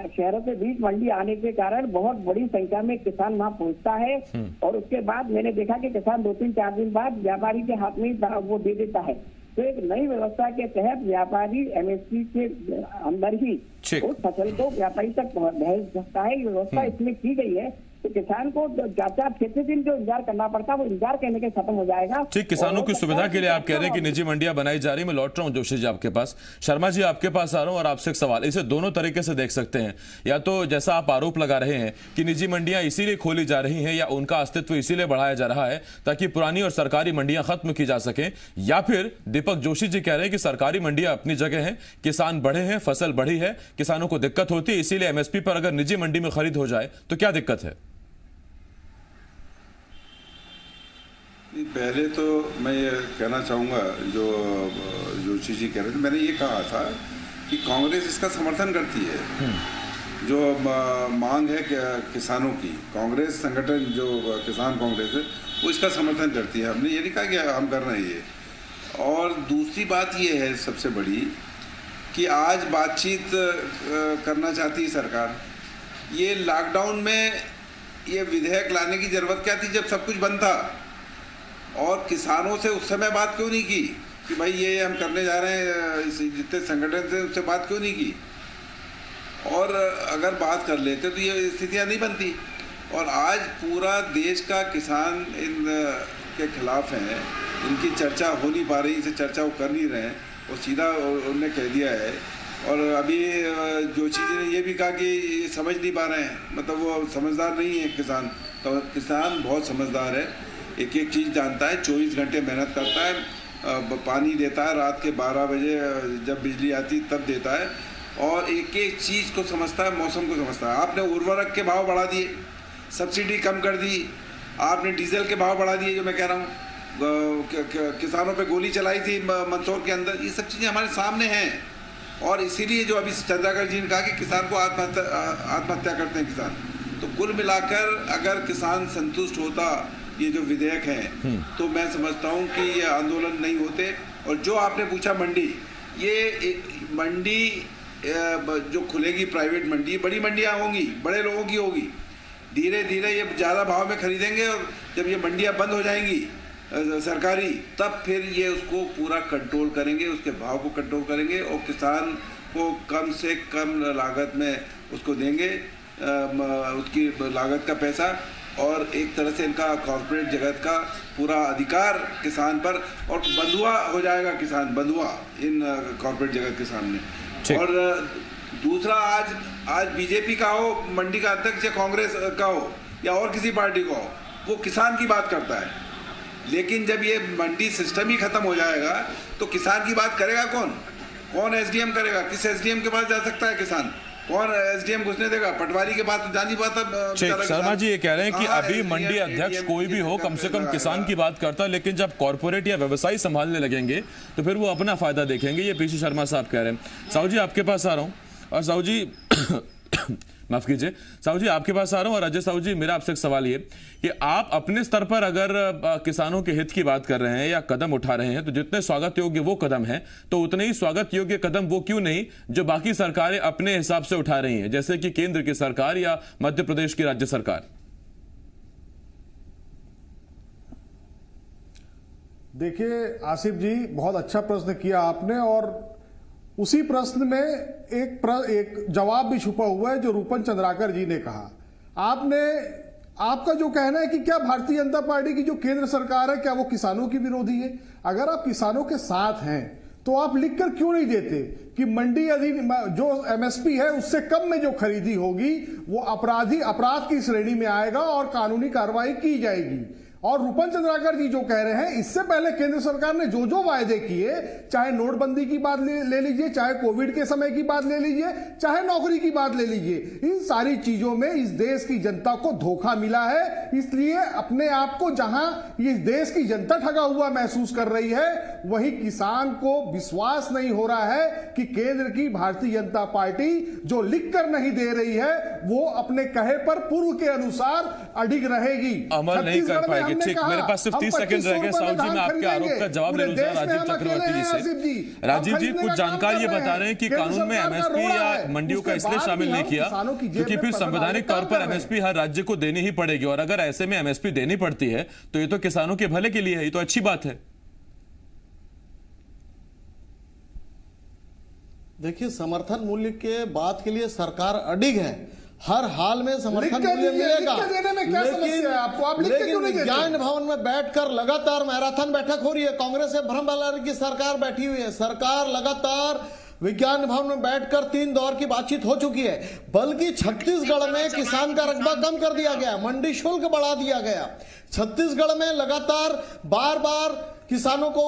शहरों के बीच मंडी आने के कारण बहुत बड़ी संख्या में किसान वहां पहुंचता है और उसके बाद मैंने देखा कि किसान 2-3-4 दिन बाद व्यापारी के हाथ में वो दे देता है। तो एक नई व्यवस्था के तहत व्यापारी एमएसपी के अंदर ही उस फसल को व्यापारी तक भेज सकता है। ये व्यवस्था इसमें की गई है तो किसान को 4-6 दिन जो इंतजार करना पड़ता है वो इंतजार करने के खत्म हो जाएगा। ठीक, किसानों की सुविधा के लिए आप कह रहे हैं कि निजी मंडियां बनाई जा रही। मैं लौट रहा हूं जोशी जी आपके पास। शर्मा जी आपके पास आ रहा हूं और आपसे एक सवाल, इसे दोनों तरीके से देख सकते हैं। या तो जैसा आप आरोप लगा रहे हैं कि निजी मंडियां इसीलिए खोली जा रही हैं या उनका अस्तित्व इसीलिए बढ़ाया जा रहा है ताकि पुरानी और सरकारी मंडियां खत्म की जा सकें, या फिर दीपक जोशी जी कह रहे हैं कि सरकारी मंडियां अपनी जगह हैं, किसान बढ़े हैं, फसल बढ़ी है, किसानों को दिक्कत होती है, इसीलिए एमएसपी पर अगर निजी मंडी में खरीद हो जाए तो क्या दिक्कत है? पहले तो मैं ये कहना चाहूँगा जो जोशी जी कह रहे थे, मैंने ये कहा था कि कांग्रेस इसका समर्थन करती है। जो मांग है किसानों की, कांग्रेस संगठन जो किसान कांग्रेस है वो इसका समर्थन करती है। हमने ये नहीं कहा कि हम कर रहे हैं ये। और दूसरी बात ये है सबसे बड़ी कि आज बातचीत करना चाहती है सरकार। ये लॉकडाउन में ये विधेयक लाने की ज़रूरत क्या थी जब सब कुछ बंद था? और किसानों से उस समय बात क्यों नहीं की कि भाई ये हम करने जा रहे हैं, जितने संगठन थे उससे बात क्यों नहीं की? और अगर बात कर लेते तो ये स्थितियां नहीं बनती। और आज पूरा देश का किसान इन के खिलाफ हैं, इनकी चर्चा हो नहीं पा रही, इसे चर्चा वो कर नहीं रहे हैं और सीधा उन्होंने कह दिया है। और अभी जोशी जी ने ये भी कहा कि ये समझ नहीं पा रहे हैं, मतलब वो समझदार नहीं है किसान। तो किसान बहुत समझदार है, एक एक चीज़ जानता है, 24 घंटे मेहनत करता है, पानी देता है, रात के 12 बजे जब बिजली आती तब देता है, और एक एक चीज़ को समझता है, मौसम को समझता है। आपने उर्वरक के भाव बढ़ा दिए, सब्सिडी कम कर दी, आपने डीजल के भाव बढ़ा दिए, जो मैं कह रहा हूँ किसानों पे गोली चलाई थी मंदसौर के अंदर, ये सब चीज़ें हमारे सामने हैं। और इसीलिए जो अभी चंद्राकर जी ने कहा कि किसान को आत्महत्या करते हैं किसान, तो कुल मिलाकर अगर किसान संतुष्ट होता ये जो विधेयक है तो मैं समझता हूँ कि ये आंदोलन नहीं होते। और जो आपने पूछा मंडी, ये मंडी जो खुलेगी प्राइवेट मंडी, बड़ी मंडियाँ होंगी, बड़े लोगों की होगी, धीरे धीरे ये ज़्यादा भाव में खरीदेंगे और जब ये मंडियाँ बंद हो जाएंगी सरकारी, तब फिर ये उसको पूरा कंट्रोल करेंगे, उसके भाव को कंट्रोल करेंगे और किसान को कम से कम लागत में उसको देंगे उसकी लागत का पैसा। और एक तरह से इनका कॉर्पोरेट जगत का पूरा अधिकार किसान पर, और बंधुआ हो जाएगा किसान, बंधुआ इन कॉर्पोरेट जगत के सामने। और दूसरा, आज बीजेपी का हो मंडी का अध्यक्ष या कांग्रेस का हो या और किसी पार्टी का हो, वो किसान की बात करता है, लेकिन जब ये मंडी सिस्टम ही खत्म हो जाएगा तो किसान की बात करेगा कौन? कौन एसडीएम करेगा? किस एसडीएम के पास जा सकता है किसान? कौन एसडीएम घुसने देगा? पटवारी के पास तो जान ही पाता। शर्मा जी ये कह रहे हैं कि अभी मंडी अध्यक्ष कोई भी हो, कम से कम किसान की बात करता, लेकिन जब कॉर्पोरेट या व्यवसायी संभालने लगेंगे तो फिर वो अपना फायदा देखेंगे। ये पीसी शर्मा साहब कह रहे हैं। साहू जी आपके पास आ रहा हूँ, और साहू जी माफ कीजिए, साहू जी आपके पास आ रहा हूँ। और अजय साहू जी, मेरा आपसे एक सवाल ये कि आप अपने स्तर पर अगर किसानों के हित की बात कर रहे हैं या कदम उठा रहे हैं, तो जितने स्वागत योग्य वो कदम है, तो उतने ही स्वागत योग्य कदम वो क्यों नहीं जो बाकी सरकारें अपने हिसाब से उठा रही हैं, जैसे कि केंद्र की सरकार या मध्य प्रदेश की राज्य सरकार? देखिए आसिफ जी, बहुत अच्छा प्रश्न किया आपने, और उसी प्रश्न में एक जवाब भी छुपा हुआ है जो रूपन चंद्राकर जी ने कहा। आपका जो कहना है कि क्या भारतीय जनता पार्टी की जो केंद्र सरकार है क्या वो किसानों की विरोधी है? अगर आप किसानों के साथ हैं तो आप लिखकर क्यों नहीं देते कि मंडी जो एमएसपी है उससे कम में जो खरीदी होगी वो अपराध की श्रेणी में आएगा और कानूनी कार्रवाई की जाएगी। और रूपन चंद्राकर जी जो कह रहे हैं, इससे पहले केंद्र सरकार ने जो जो वायदे किए, चाहे नोटबंदी की बात ले लीजिए, चाहे कोविड के समय की बात ले लीजिए, चाहे नौकरी की बात ले लीजिए, इन सारी चीजों में इस देश की जनता को धोखा मिला है। इसलिए अपने आप को जहां इस देश की जनता ठगा हुआ महसूस कर रही है, वही किसान को विश्वास नहीं हो रहा है कि केंद्र की भारतीय जनता पार्टी जो लिख कर नहीं दे रही है, वो अपने कहे पर पूर्व के अनुसार अडिग रहेगी। अमल नहीं कर पाएगी। ठीक, मेरे पास सिर्फ 30 सेकंड रह गए। साहू जी, मैं आपके आरोप का जवाब ले लूंगा राजीव चक्रवर्ती जी से। राजीव जी, कुछ जानकार ये बता रहे हैं कि कानून में एमएसपी या मंडियों का इसलिए शामिल नहीं किया क्योंकि फिर संवैधानिक तौर पर एमएसपी हर राज्य को देनी ही पड़ेगी, और अगर ऐसे में एमएसपी देनी पड़ती है तो ये तो किसानों के भले के लिए है, ये तो अच्छी बात है। देखिए, समर्थन मूल्य के बात के लिए सरकार अडिग है, हर हाल में समर्थन मूल्य मिलेगा। लेकिन विज्ञान भवन में बैठकर लगातार मैराथन बैठक हो रही है, कांग्रेस से भ्रम फैला रही की सरकार बैठी हुई है। सरकार लगातार विज्ञान भवन में बैठकर 3 दौर की बातचीत हो चुकी है, बल्कि छत्तीसगढ़ में किसान का रकबा कम कर दिया गया, मंडी शुल्क बढ़ा दिया गया। छत्तीसगढ़ में लगातार बार बार किसानों को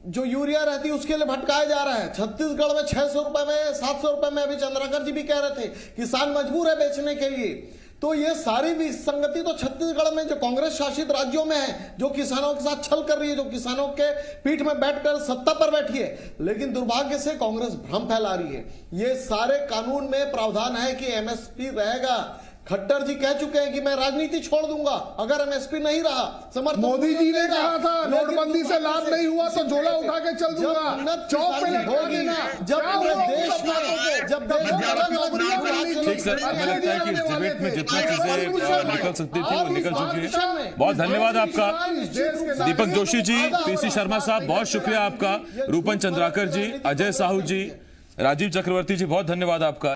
जो यूरिया रहती है उसके लिए भटकाया जा रहा है। छत्तीसगढ़ में 600 रुपए में, 700 रुपए में, अभी चंद्राकर जी भी कह रहे थे किसान मजबूर है बेचने के लिए। तो ये सारी विसंगति तो छत्तीसगढ़ में जो कांग्रेस शासित राज्यों में है, जो किसानों के साथ छल कर रही है, जो किसानों के पीठ में बैठकर सत्ता पर बैठी है, लेकिन दुर्भाग्य से कांग्रेस भ्रम फैला रही है। ये सारे कानून में प्रावधान है कि एमएसपी रहेगा। खट्टर जी कह चुके हैं कि मैं राजनीति छोड़ दूंगा अगर एमएसपी नहीं रहा। समर्थन मोदी जी ने कहा था नोटबंदी से लाभ नहीं हुआ तो झोला उठा के चल दूंगा, चौक पे लगा देना। जब पूरे देश में, जब ठीक सर, हमें लगता है कि इस डिबेट में जितना चीजें निकल सकती थी वो निकल चुकी है। बहुत धन्यवाद आपका दीपक जोशी जी, पीसी शर्मा साहब, बहुत शुक्रिया आपका, रूपन चंद्राकर जी, अजय साहू जी, राजीव चक्रवर्ती जी, बहुत धन्यवाद आपका।